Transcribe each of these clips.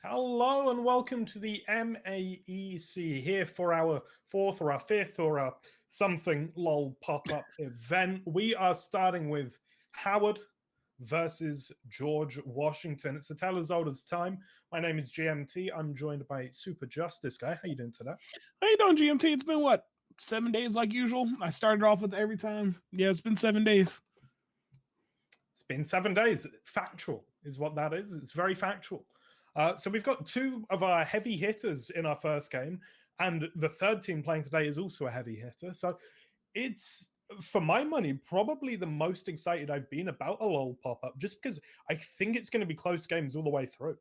Hello and welcome to the MAEC here for our fourth or our fifth or our something lol pop-up event. We are starting with Howard versus George Washington. It's a tale as old as time. My name is GMT. I'm joined by Super Justice Guy. How you doing today? How you doing, GMT? It's been what, 7 days like usual? I started off with every time. Yeah, it's been 7 days. It's been 7 days. Factual is what that is. It's very factual. So we've got two of our heavy hitters in our first game, and the third team playing today is also a heavy hitter. So it's, for my money, probably the most excited I've been about a LoL pop-up, just because I think it's going to be close games all the way through.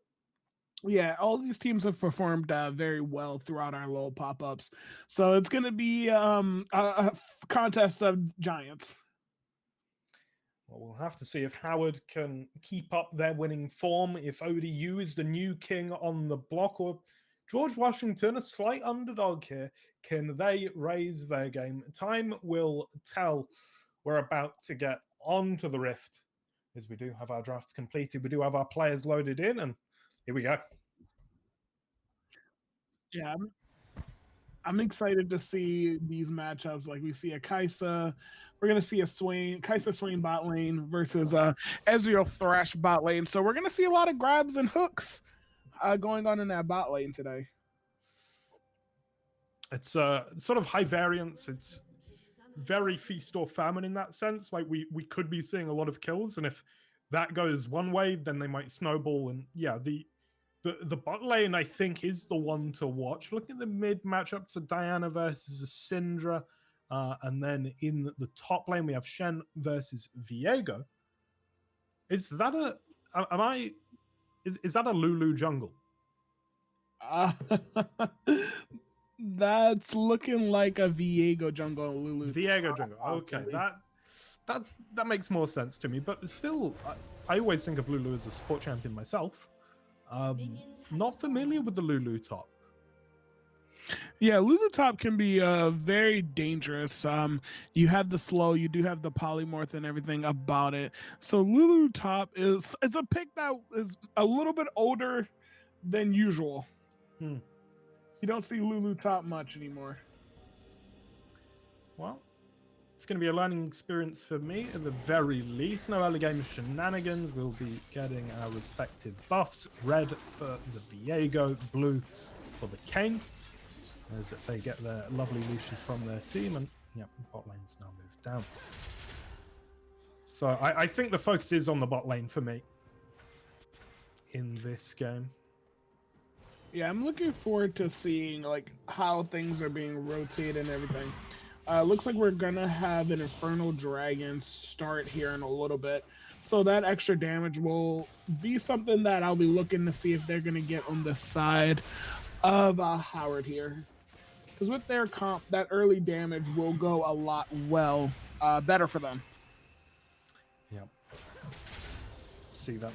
Yeah, all these teams have performed very well throughout our LoL pop-ups. So it's going to be a contest of giants. Well, we'll have to see if Howard can keep up their winning form, if ODU is the new king on the block, or George Washington, a slight underdog here. Can they raise their game? Time will tell. We're about to get onto the Rift, as we do have our drafts completed. We do have our players loaded in, and here we go. Yeah, I'm excited to see these matchups. Like we see a Kaisa, we're gonna see a Kaisa Swain bot lane versus Ezreal Thresh bot lane. So we're gonna see a lot of grabs and hooks going on in that bot lane today. It's sort of high variance. It's very feast or famine in that sense. Like we could be seeing a lot of kills, and if that goes one way, then they might snowball. And yeah, the bot lane, I think, is the one to watch. Looking at the mid matchup to Diana versus Syndra, and then in the top lane we have Shen versus Viego. Is that is that a Lulu jungle? That's looking like a Viego jungle. Lulu Viego jungle. Okay, that makes more sense to me. But still, I always think of Lulu as a support champion myself. Not familiar with the Lulu top. Yeah, Lulu top can be very dangerous. You have the slow, you do have the polymorph and everything about it. So Lulu top is a pick that is a little bit older than usual. You don't see Lulu top much anymore. Well, it's going to be a learning experience for me at the very least. No early game shenanigans. We'll be getting our respective buffs. Red for the Viego, blue for the Kayn, as they get their lovely leashes from their team. And yeah, bot lane's now moved down. So I think the focus is on the bot lane for me in this game. Yeah, I'm looking forward to seeing like how things are being rotated and everything. Looks like we're gonna have an Infernal Dragon start here in a little bit. So that extra damage will be something that I'll be looking to see if they're gonna get on the side of Howard here. Because with their comp, that early damage will go a lot better for them. Yep. See that.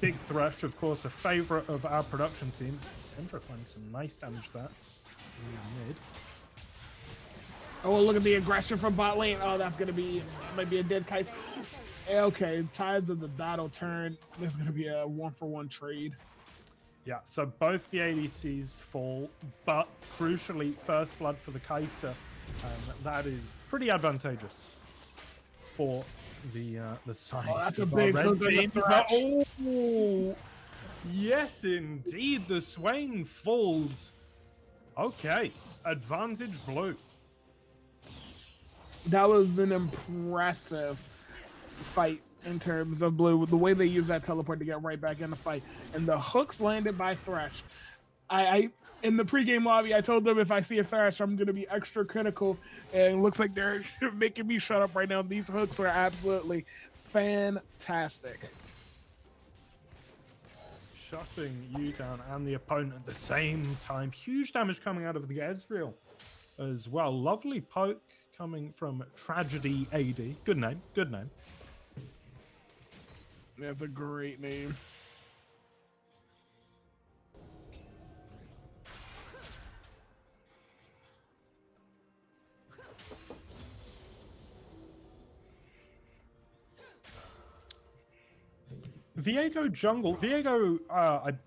Big Thresh, of course, a favorite of our production team. Syndra finding some nice damage there. Mid. Oh, look at the aggression from bot lane. Oh, that's going to be, might be a dead Kaisa. Okay, tides of the battle turn. There's going to be a 1-for-1 trade. Yeah, so both the ADCs fall, but crucially, first blood for the Kaisa. That is pretty advantageous for the side. Oh, that's a big hook team. Oh, yes, indeed. The Swain falls. Okay, advantage blue. That was an impressive fight in terms of blue. The way they use that teleport to get right back in the fight. And the hooks landed by Thresh. I in the pregame lobby, I told them if I see a Thresh, I'm going to be extra critical. And it looks like they're making me shut up right now. These hooks are absolutely fantastic. Shutting you down and the opponent at the same time. Huge damage coming out of the Ezreal as well. Lovely poke coming from Tragedy AD. Good name. Good name. That's a great name. Viego jungle. Viego, I'm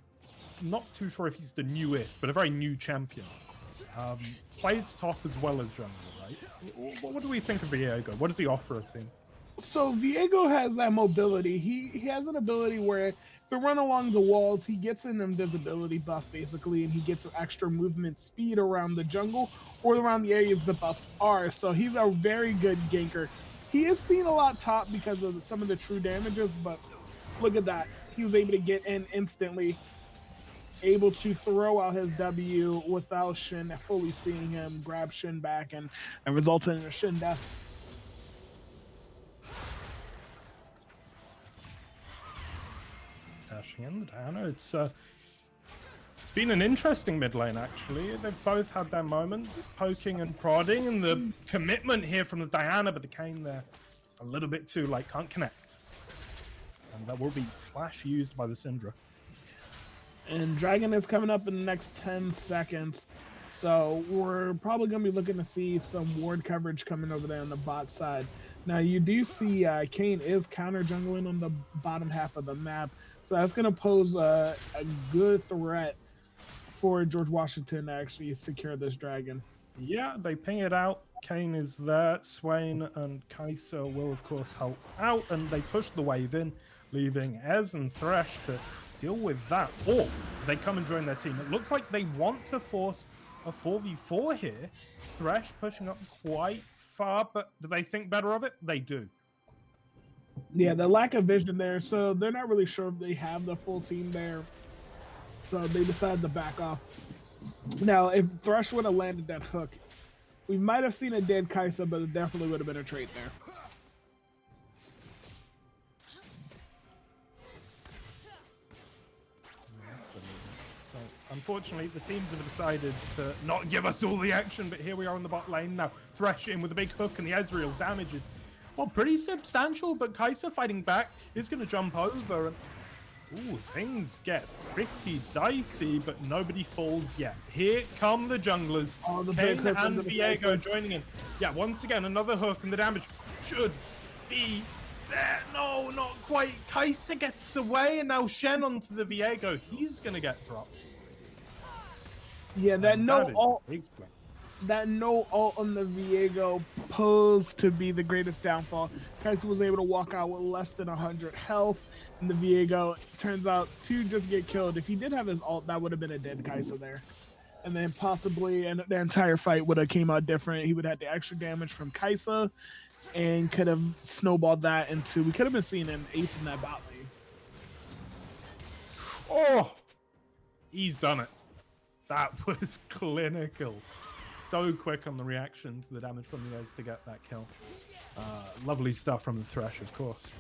not too sure if he's the newest, but a very new champion. Plays top as well as jungle, right? What do we think of Viego? What does he offer a team? So Viego has that mobility. He has an ability where if they run along the walls, he gets an invisibility buff basically, and he gets extra movement speed around the jungle or around the areas the buffs are. So he's a very good ganker. He is seen a lot top because of some of the true damages, but look at that. He was able to get in instantly, able to throw out his W without Shin fully seeing him, grab Shin back, and result in a Shin death. Dashing in the Diana. It's been an interesting mid lane, actually. They've both had their moments, poking and prodding, and the commitment here from the Diana, but the Kayn there, it's a little bit too, like, can't connect. And that will be flash used by the Syndra. And Dragon is coming up in the next 10 seconds. So we're probably going to be looking to see some ward coverage coming over there on the bot side. Now, you do see Kayn is counter jungling on the bottom half of the map. So that's going to pose a good threat for George Washington to actually secure this dragon. Yeah, they ping it out. Kayn is there. Swain and Kai'Sa will, of course, help out. And they push the wave in, leaving Ez and Thresh to deal with that. Or they come and join their team. It looks like they want to force a 4v4 here. Thresh pushing up quite far, but do they think better of it? They do. Yeah, the lack of vision there, so they're not really sure if they have the full team there. So they decided to back off. Now, if Thresh would have landed that hook, we might have seen a dead Kai'Sa, but it definitely would have been a trade there. So, unfortunately, the teams have decided to not give us all the action, but here we are in the bot lane now. Thresh in with a big hook, and the Ezreal damages. Well, pretty substantial, but Kai'Sa fighting back is going to jump over. And ooh, things get pretty dicey, but nobody falls yet. Here come the junglers. Oh, the Kayn and Viego joining in. Yeah, once again, another hook, and the damage should be there. No, not quite. Kai'Sa gets away, and now Shen onto the Viego. He's going to get dropped. Yeah, that no ult on the Viego posed to be the greatest downfall. Kai'Sa was able to walk out with less than 100 health, and the Viego turns out to just get killed. If he did have his ult, that would have been a dead Kai'Sa there. And then possibly and the entire fight would have came out different. He would have had the extra damage from Kai'Sa and could have snowballed that into, we could have been seeing an ace in that bot lane. Oh, he's done it. That was clinical. So quick on the reaction to the damage from the Ez to get that kill. Lovely stuff from the Thresh, of course.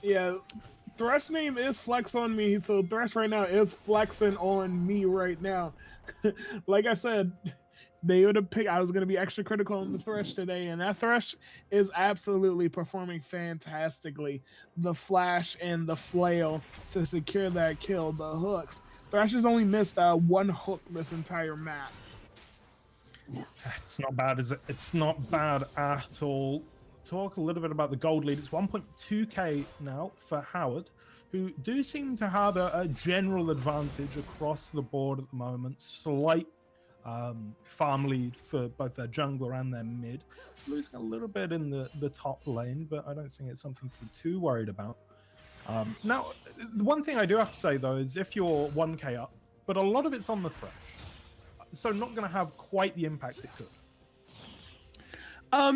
Yeah, Thresh name is Flex on me, so Thresh right now is flexing on me right now. Like I said, they would have picked, I was going to be extra critical on the Thresh today, and that Thresh is absolutely performing fantastically. The flash and the flail to secure that kill, the hooks. Thresh has only missed one hook this entire map. It's not bad, is it? It's not bad at all. Talk a little bit about the gold lead. It's 1.2k now for Howard, who do seem to have a general advantage across the board at the moment. Slight farm lead for both their jungler and their mid. Losing a little bit in the top lane, but I don't think it's something to be too worried about. Now, one thing I do have to say, though, is if you're 1k up, but a lot of it's on the Thresh. So not going to have quite the impact it could.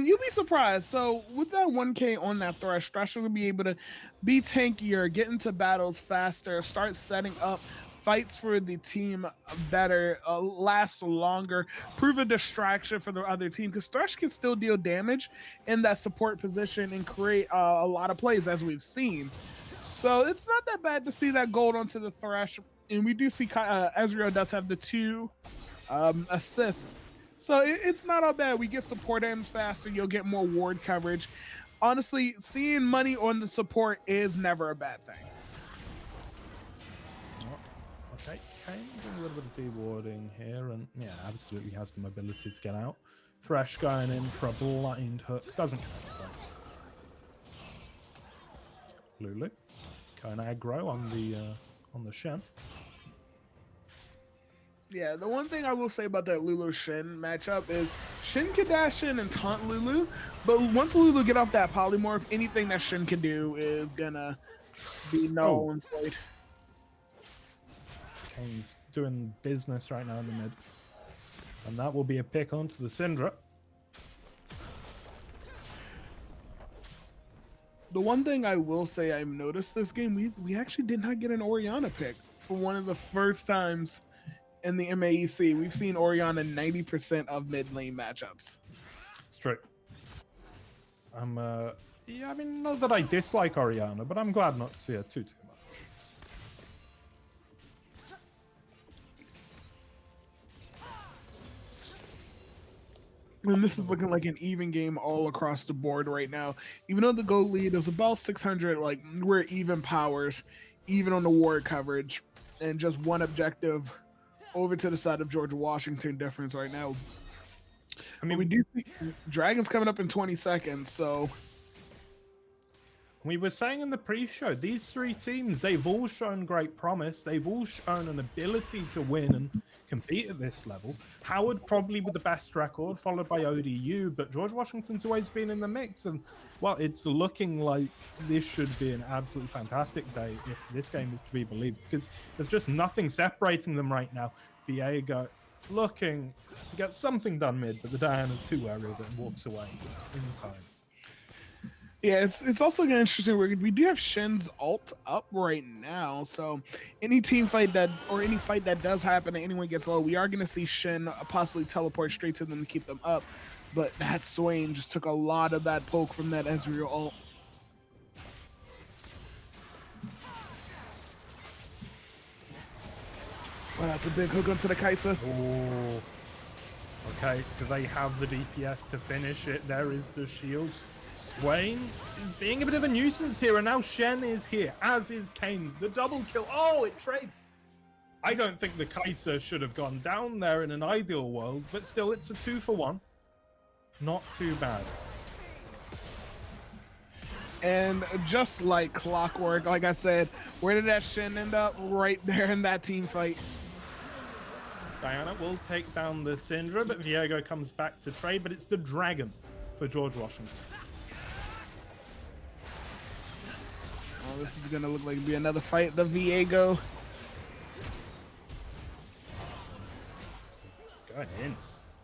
You'll be surprised. So with that 1k on that Thresh, Thresh will be able to be tankier, get into battles faster, start setting up fights for the team better, last longer, prove a distraction for the other team, because Thresh can still deal damage in that support position and create a lot of plays, as we've seen. So it's not that bad to see that gold onto the Thresh, and we do see Ezreal does have the 2 assists. So it's not all bad. We get support ends faster. You'll get more ward coverage. Honestly, seeing money on the support is never a bad thing. Okay, Kayn doing a little bit of dewarding here, and yeah, absolutely has the mobility to get out. Thresh going in for a blind hook. Doesn't connect, though. Lulu. Going aggro on the Shen. Yeah, the one thing I will say about that Lulu Shen matchup is Shen can dash in and taunt Lulu, but once Lulu get off that polymorph, anything that Shen can do is gonna be null and void. Kane's doing business right now in the mid. And that will be a pick onto the Syndra. The one thing I will say I've noticed this game, we actually did not get an Orianna pick for one of the first times in the MAEC. We've seen Orianna 90% of mid lane matchups. It's true. Yeah, I mean, not that I dislike Orianna, but I'm glad not to see her too much. And this is looking like an even game all across the board right now. Even though the gold lead is about 600, like we're even powers, even on the ward coverage, and just one objective over to the side of George Washington difference right now. I mean, we do see Dragons coming up in 20 seconds, so... We were saying in the pre-show, these three teams, they've all shown great promise. They've all shown an ability to win and compete at this level. Howard probably with the best record, followed by ODU, but George Washington's always been in the mix. And, well, it's looking like this should be an absolutely fantastic day if this game is to be believed, because there's just nothing separating them right now. Viego looking to get something done mid, but the Diana's too worried and walks away in time. Yeah, it's also interesting. We do have Shen's ult up right now, so any team fight that, or any fight that does happen and anyone gets low, we are going to see Shen possibly teleport straight to them to keep them up. But that Swain just took a lot of that poke from that Ezreal ult. Wow, that's a big hook onto the Kai'Sa. Oh, okay, do they have the DPS to finish it? There is the shield. Swain is being a bit of a nuisance here, and now Shen is here, as is Kane. The double kill. Oh, it trades. I don't think the Kai'Sa should have gone down there in an ideal world, but still, it's a 2-for-1. Not too bad. And just like clockwork, like I said, where did that Shen end up? Right there in that team fight. Diana will take down the Syndra, but Viego comes back to trade, but it's the Dragon for George Washington. Oh, this is gonna look like be another fight. The Viego.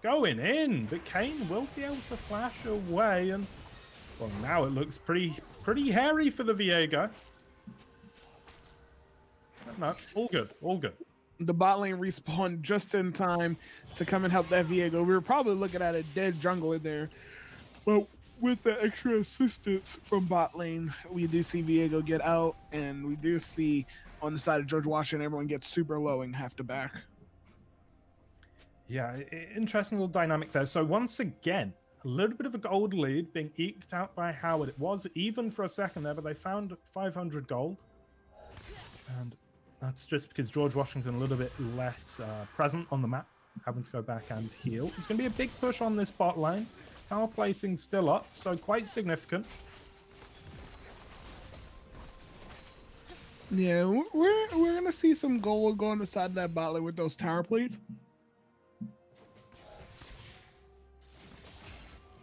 Going in, but Kane will be able to flash away, and well, now it looks pretty hairy for the Viego. No, all good. The bot lane respawned just in time to come and help that Viego. We were probably looking at a dead jungler there, but with the extra assistance from bot lane, we do see Viego get out, and we do see on the side of George Washington, everyone gets super low and have to back. Yeah, interesting little dynamic there. So once again, a little bit of a gold lead being eked out by Howard. It was even for a second there, but they found 500 gold. And that's just because George Washington a little bit less present on the map, having to go back and heal. It's going to be a big push on this bot lane. Tower plating still up, so quite significant. Yeah, we're going to see some gold go on the side of that bot lane with those tower plates.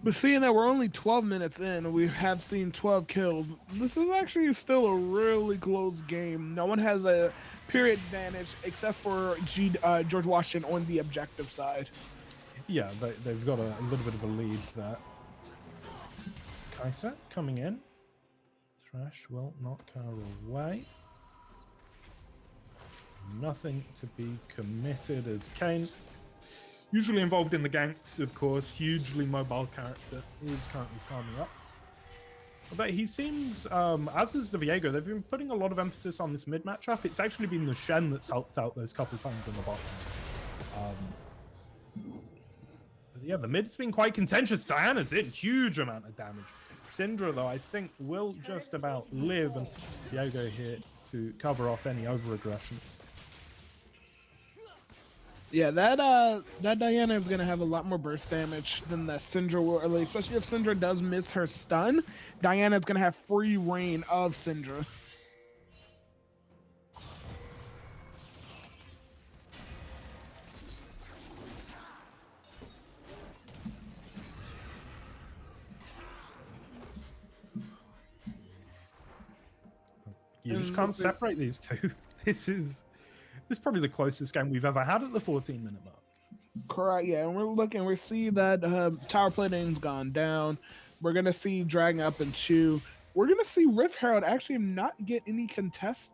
But seeing that we're only 12 minutes in and we have seen 12 kills, this is actually still a really close game. No one has a period advantage except for George Washington on the objective side. Yeah, they've got a little bit of a lead there. Kai'Sa coming in. Thresh will knock her away. Nothing to be committed as Kane, usually involved in the ganks, of course, hugely mobile character, is currently farming up. But he seems, as is the Viego, they've been putting a lot of emphasis on this mid matchup. It's actually been the Shen that's helped out those couple of times in the bot lane. But yeah, the mid's been quite contentious. Diana's in, huge amount of damage. Syndra, though, I think will just about live, and Viego here to cover off any over-aggression. Yeah, that Diana is gonna have a lot more burst damage than that Syndra will, especially if Syndra does miss her stun. Diana is gonna have free reign of Syndra. You just can't separate these two. This is probably the closest game we've ever had at the 14-minute mark. Correct. Yeah, and we see that tower plating's gone down. We're gonna see Dragon up and Chew. We're gonna see Rift Herald actually not get any contest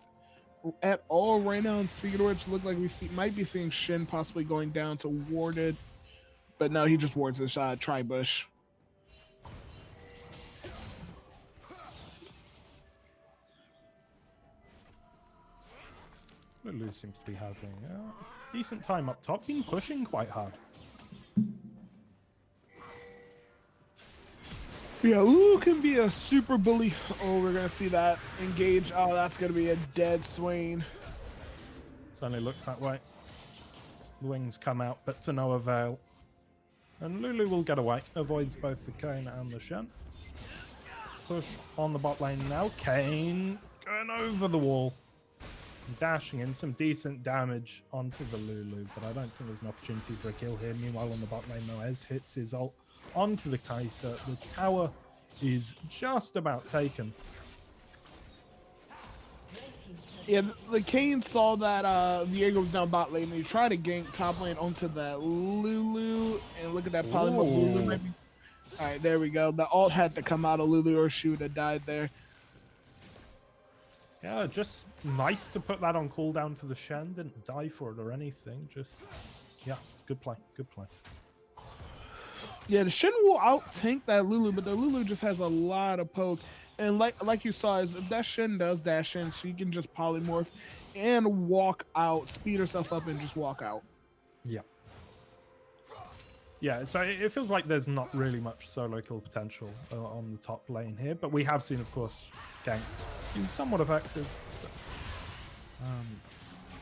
at all right now. And speaking of which, look like might be seeing Shin possibly going down to warded, but no, he just wards this Tri-Bush. Lulu seems to be having a decent time up top, been pushing quite hard. Yeah, Lulu can be a super bully. Oh, we're going to see that engage. Oh, that's going to be a dead Swain. Certainly looks that way. The wings come out, but to no avail. And Lulu will get away. Avoids both the Kayn and the Shen. Push on the bot lane now. Kayn going over the wall. Dashing in some decent damage onto the Lulu, but I don't think there's an opportunity for a kill here. Meanwhile, on the bot lane, Noez hits his ult onto the Kai'Sa. The tower is just about taken. Yeah, the Kayn saw that Viego was down bot lane, and he tried to gank top lane onto that Lulu, and look at that polymorph Lulu might be... Alright, there we go. The ult had to come out of Lulu or she would have died there. Yeah, just nice to put that on cooldown for the Shen. Didn't die for it or anything. Just, yeah, good play. Good play. Yeah, the Shen will out-tank that Lulu, but the Lulu just has a lot of poke. And like you saw, is if that Shen does dash in, she can just polymorph and walk out, speed herself up and just walk out. Yeah. Yeah, so it feels like there's not really much solo kill potential on the top lane here, but we have seen, of course, ganks been somewhat effective.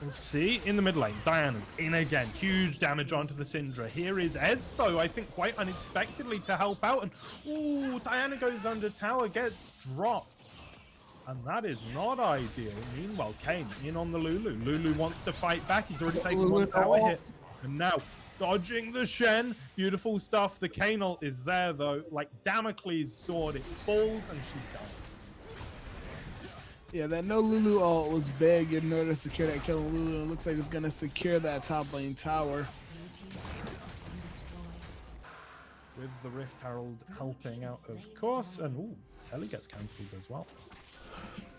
We'll see in the mid lane. Diana's in again. Huge damage onto the Syndra. Here is Ez, though, I think quite unexpectedly to help out. And ooh, Diana goes under tower, gets dropped. And that is not ideal. Meanwhile, Kayn in on the Lulu. Lulu wants to fight back. He's already taken one tower hit. And now dodging the Shen. Beautiful stuff. The Kayn ult is there, though. Like Damocles' sword, it falls and she dies. Yeah, that no Lulu ult was big in order to secure that kill. Lulu, it looks like it's going to secure that top lane tower. With the Rift Herald helping out, of course. And ooh, Telly gets cancelled as well.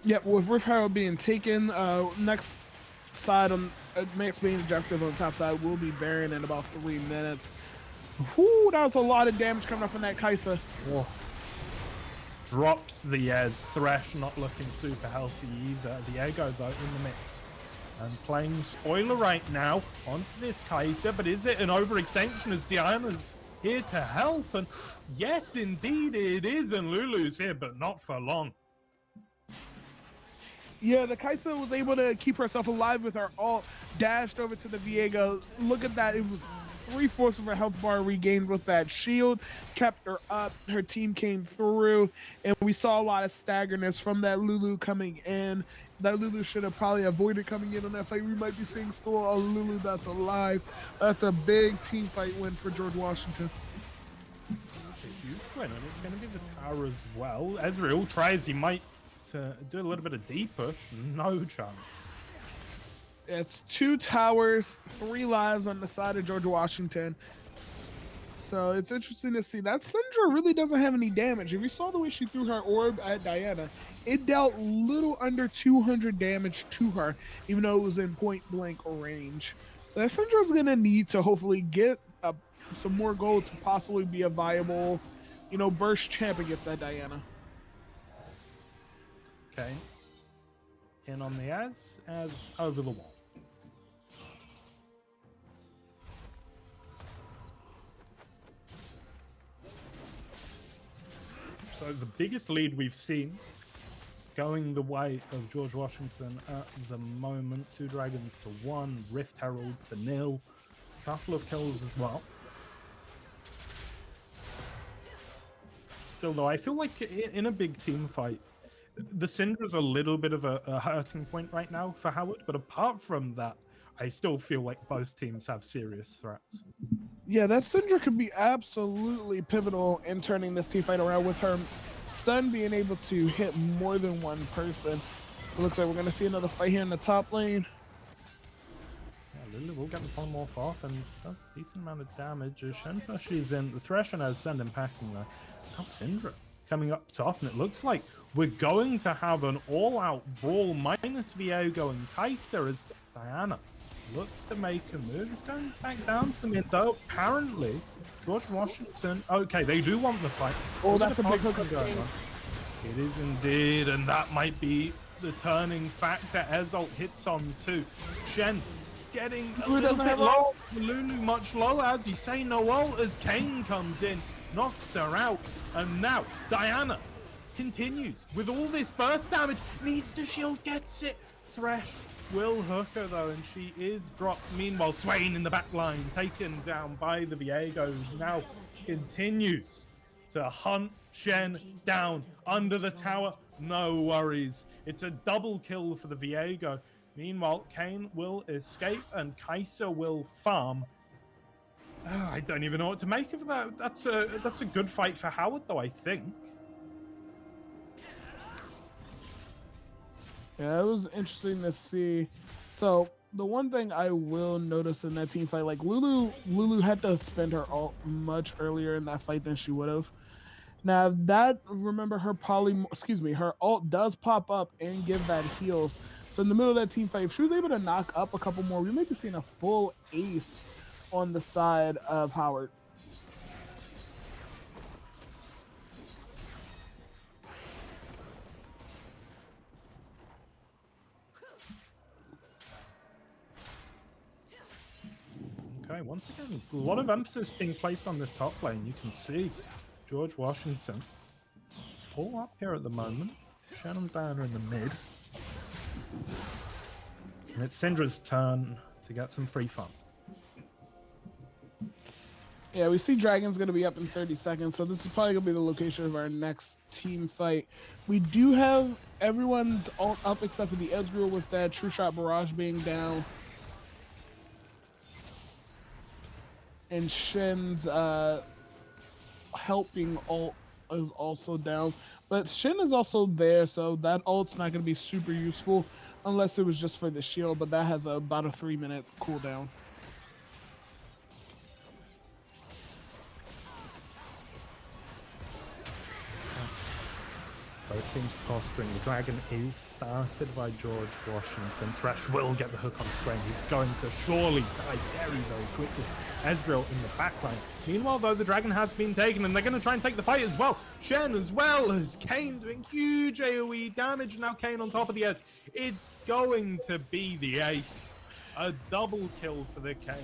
Yep, with Rift Herald being taken, next side on next main objective on the top side will be Baron in about 3 minutes. Whoo, that was a lot of damage coming up from that Kai'Sa. Whoa. Drops the Ez. Thresh not looking super healthy either. The Ego, though, in the mix. And playing spoiler right now onto this Kai'Sa, but is it an overextension as Diana's here to help? And yes, indeed it is, and Lulu's here, but not for long. Yeah, the Kai'Sa was able to keep herself alive with her ult, dashed over to the Viego. Look at that, it was 3/4 of her health bar regained with that shield, kept her up, her team came through, and we saw a lot of staggerness from that Lulu coming in. That Lulu should have probably avoided coming in on that fight. We might be seeing still a Lulu that's alive. That's a big team fight win for George Washington. It's a huge win, and it's going to be the tower as well. Ezreal tries, he might to do a little bit of D-push, no chance. It's 2 towers, 3 lives on the side of George Washington. So it's interesting to see. That Syndra really doesn't have any damage. If you saw the way she threw her orb at Diana, it dealt little under 200 damage to her, even though it was in point blank range. So that Syndra's going to need to hopefully get some more gold to possibly be a viable, burst champ against that Diana. Okay. In on the Az over the wall. So the biggest lead we've seen going the way of George Washington at the moment. 2 dragons to 1, Rift Herald to 0. Couple of kills as well. Still though, I feel like in a big team fight, the Syndra's a little bit of a hurting point right now for Howard, but apart from that, I still feel like both teams have serious threats. Yeah, that Syndra could be absolutely pivotal in turning this team fight around with her stun being able to hit more than one person. It looks like we're going to see another fight here in the top lane. Yeah, Lulu will get the polymorph off and does a decent amount of damage as Shen pushes in. The Thresh has Send impacting though. Now Syndra coming up top, and it looks like we're going to have an all-out brawl minus Viego and Kai'Sa as Diana looks to make a move. He's going back down to mid though. Apparently, George Washington. Okay, they do want the fight. Oh, that's a big hook going on. It is indeed, and that might be the turning factor. Ezalt hits on two. Shen getting a little bit low. Lulu much lower, as you say, Noel, as Kane comes in, knocks her out, and now Diana continues with all this burst damage, needs to shield, gets it. Thresh will hook her though, and she is dropped. Meanwhile, Swain in the back line, taken down by the Viego, now continues to hunt Shen down under the tower. No worries. It's a double kill for the Viego. Meanwhile, Kane will escape and Kai'Sa will farm. Oh, I don't even know what to make of that. That's a good fight for Howard though, I think. Yeah, it was interesting to see. So the one thing I will notice in that team fight, like Lulu had to spend her ult much earlier in that fight than she would have. Now that, remember, her her ult does pop up and give that heals. So in the middle of that team fight, if she was able to knock up a couple more, we may be seeing a full ace on the side of Howard. Okay, once again, a lot of emphasis being placed on this top lane. You can see George Washington all up here at the moment. Shannon Banner in the mid. And it's Syndra's turn to get some free fun. Yeah, we see Dragon's going to be up in 30 seconds, so this is probably going to be the location of our next team fight. We do have everyone's ult up except for the Ezreal with that True Shot Barrage being down. And Shen's helping ult is also down. But Shen is also there, so that ult's not going to be super useful unless it was just for the shield, but that has about a 3-minute cooldown. Both teams posturing. The dragon is started by George Washington. Thresh will get the hook on Swain. He's going to surely die very, very quickly. Ezreal in the backline. Meanwhile, though, the dragon has been taken, and they're going to try and take the fight as well. Shen as well as Kane doing huge AoE damage. Now Kane on top of the S. It's going to be the ace. A double kill for the Kane.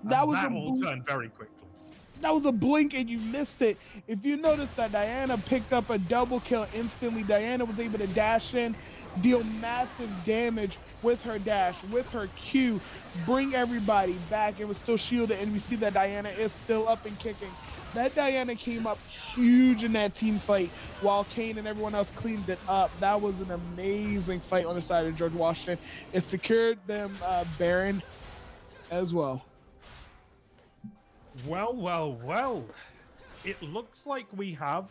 That will turn very quickly. That was a blink and you missed it. If you notice that Diana picked up a double kill instantly, Diana was able to dash in, deal massive damage with her dash, with her Q, bring everybody back. It was still shielded, and we see that Diana is still up and kicking. That Diana came up huge in that team fight while Kane and everyone else cleaned it up. That was an amazing fight on the side of George Washington. It secured them Baron as well. Well. It looks like we have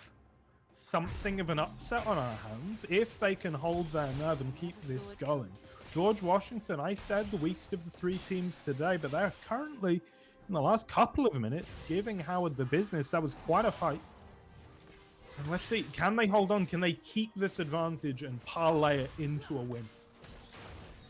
something of an upset on our hands if they can hold their nerve and keep this going. George Washington, I said the weakest of the three teams today, but they're currently, in the last couple of minutes, giving Howard the business. That was quite a fight. And let's see, can they hold on? Can they keep this advantage and parlay it into a win?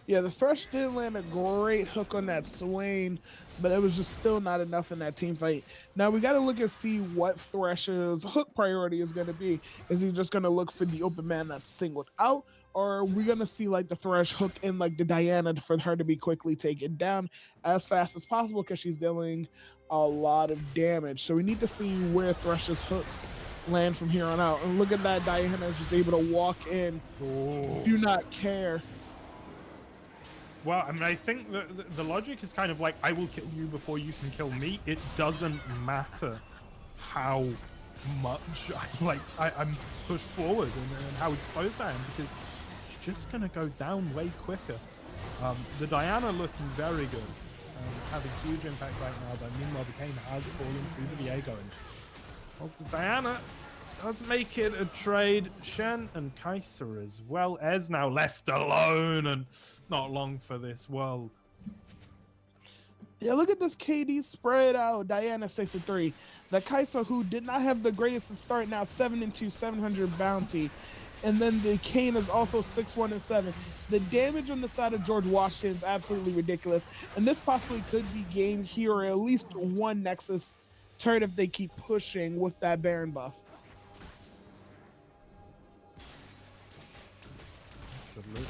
Yeah, the Thresh did land a great hook on that Swain, but it was just still not enough in that team fight. Now we got to look and see what Thresh's hook priority is going to be. Is he just going to look for the open man that's singled out, or are we going to see like the Thresh hook in like the Diana for her to be quickly taken down as fast as possible because she's dealing a lot of damage. So we need to see where Thresh's hooks land from here on out. And look at that, Diana is just able to walk in, do not care. Well, I mean, I think the logic is kind of like, I will kill you before you can kill me. It doesn't matter how much I'm pushed forward and how exposed I am, because she's just going to go down way quicker. The Diana looking very good. Having huge impact right now, but meanwhile the Kane has fallen to the Viego. Well, the Diana, does make it a trade. Shen and Kaiser as well. Ez now left alone, and not long for this world. Yeah, look at this KD spread out. Diana 6-3. The Kaiser, who did not have the greatest start, now 7-2, 700 bounty. And then the Kane is also 6-1-7. The damage on the side of George Washington is absolutely ridiculous. And this possibly could be game here, or at least one Nexus turret if they keep pushing with that Baron buff. Absolutely.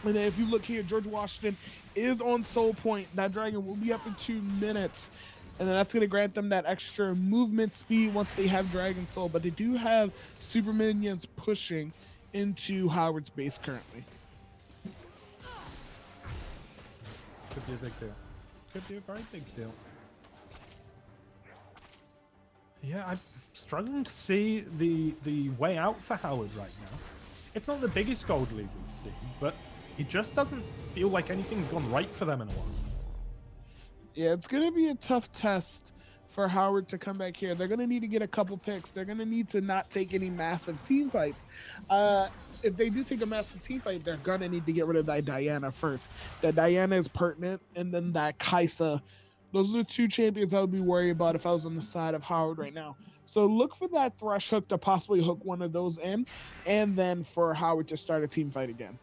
And then if you look here, George Washington is on soul point. That dragon will be up in 2 minutes. And then that's going to grant them that extra movement speed once they have Dragon Soul. But they do have super minions pushing into Howard's base currently. Could be a big deal. Could be a very big deal. Yeah, I'm struggling to see the way out for Howard right now. It's not the biggest gold lead we've seen, but it just doesn't feel like anything's gone right for them in a while. Yeah, it's going to be a tough test for Howard to come back here. They're going to need to get a couple picks. They're going to need to not take any massive team fights. If they do take a massive team fight, they're going to need to get rid of that Diana first. That Diana is pertinent, and then that Kaisa. Those are the 2 champions I would be worried about if I was on the side of Howard right now. So look for that Thresh hook to possibly hook one of those in, and then for Howard to start a team fight again.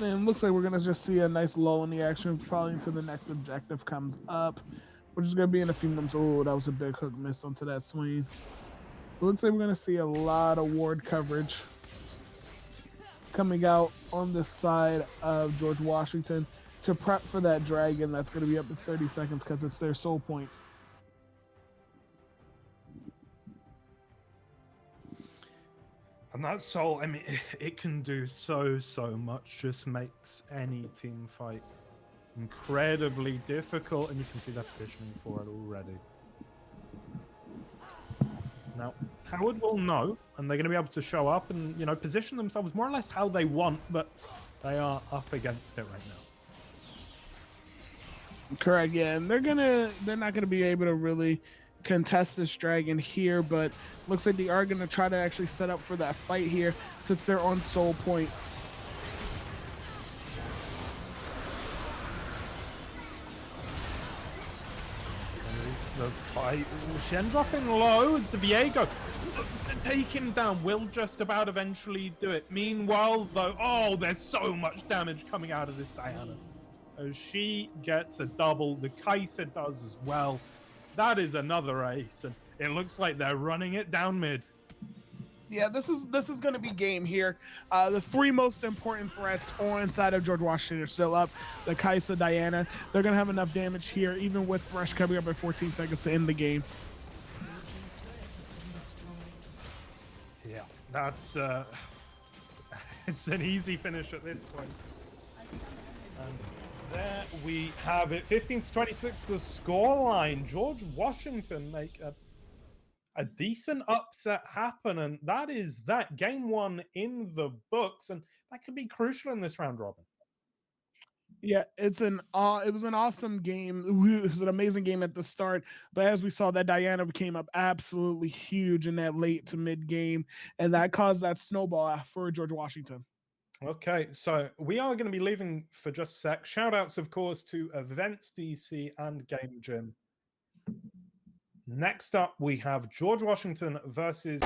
And looks like we're going to just see a nice lull in the action, probably until the next objective comes up, which is going to be in a few months. Oh, that was a big hook miss onto that swing. It looks like we're going to see a lot of ward coverage coming out on the side of George Washington to prep for that dragon that's going to be up in 30 seconds because it's their soul point. And that soul, I mean, it can do so much. Just makes any team fight incredibly difficult, and you can see they're positioning for it already. Now, Howard will know, and they're going to be able to show up and, you know, position themselves more or less how they want, but they are up against it right now. Correct, yeah, and they're not gonna be able to really contest this dragon here, but looks like they are going to try to actually set up for that fight here since they're on soul point. The fight. Shen dropping low as the Viego looks to take him down. Will just about eventually do it. Meanwhile, though, oh, there's so much damage coming out of this Diana. As she gets a double, the Kaiser does as well. That is another ace, and it looks like they're running it down mid. Yeah, this is going to be game here. The 3 most important threats on side of George Washington are still up. The Kaisa, Diana, they're going to have enough damage here, even with Thresh coming up in 14 seconds to end the game. Yeah, that's it's an easy finish at this point. And there we have it, 15-26 the scoreline. George Washington make a decent upset happen, and that is that. Game 1 in the books, and that could be crucial in this round robin. Yeah, it was an awesome game. It was an amazing game at the start, but as we saw, that Diana came up absolutely huge in that late to mid game, and that caused that snowball for George Washington. Okay, so we are going to be leaving for just a sec. Shout outs, of course, to Events DC and Game Gym. Next up, we have George Washington versus